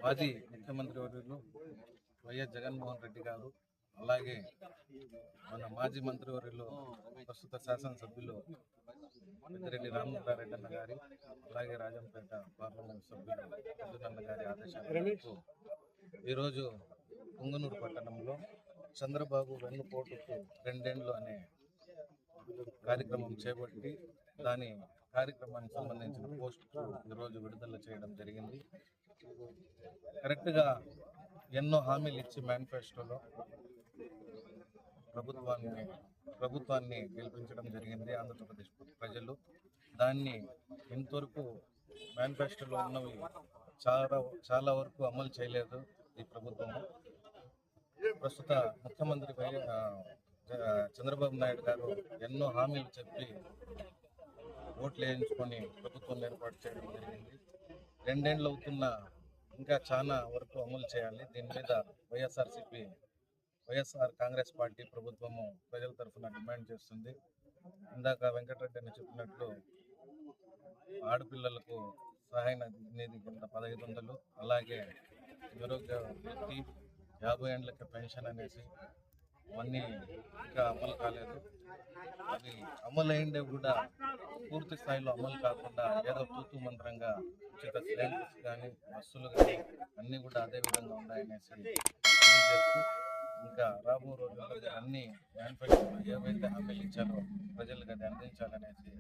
మాజీ ముఖ్యమంత్రి వర్యులు వైఎస్ జగన్మోహన్ రెడ్డి గారు, అలాగే మన మాజీ మంత్రివర్యులు ప్రస్తుత శాసనసభ్యులు పెద్దిరెడ్డి రామచంద్రారెడ్డి అన్న గారి, అలాగే రాజంపేట పార్లమెంట్ సభ్యులు పెద్దన్న గారి ఆదేశాల మేరకు ఈరోజు పుంగనూరు పట్టణంలో చంద్రబాబు వెన్నుపోటుకు 2 ఏళ్లు అనే కార్యక్రమం చేపట్టి దాని కార్యక్రమానికి సంబంధించిన పోస్ట్ ఈరోజు విడుదల చేయడం జరిగింది. కరెక్ట్గా ఎన్నో హామీలు ఇచ్చి మేనిఫెస్టోలో ప్రభుత్వాన్ని గెలిపించడం జరిగింది ఆంధ్రప్రదేశ్ ప్రజలు. దాన్ని ఇంతవరకు మేనిఫెస్టోలో ఉన్నవి చాలా వరకు అమలు చేయలేదు ఈ ప్రభుత్వం. ప్రస్తుత ముఖ్యమంత్రి చంద్రబాబు నాయుడు గారు ఎన్నో హామీలు చెప్పి ఓట్లు వేయించుకొని ప్రభుత్వం ఏర్పాటు చేయడం జరిగింది. 2 ఏళ్ళు అవుతున్నా ఇంకా చాలా వరకు అమలు చేయాలి. దీని మీద వైఎస్ఆర్ కాంగ్రెస్ పార్టీ ప్రభుత్వము ప్రజల తరఫున డిమాండ్ చేస్తుంది. ఇందాక వెంకటరెడ్డి అని చెప్పినట్లు ఆడపిల్లలకు సహాయ నిధి కింద 1500, అలాగే నిరుద్యోగ వృత్తి 50 ఏళ్ళకి పెన్షన్ అనేసి అవన్నీ ఇంకా అమలు కాలేదు. అది అమలు అయిందే కూడా పూర్తి స్థాయిలో అమలు కాకుండా ఏదో తూతు మంత్రంగా ఉచిత సిలిండర్స్ కానీ బస్సులు కానీ అన్నీ కూడా అదే విధంగా ఉన్నాయనేసి తెలియజేస్తూ, ఇంకా రాబో రోజుల్లో అన్ని మేనిఫెస్టోలో ఏవైతే హామీలు ఇచ్చారో ప్రజలకు అది అందించాలనేసి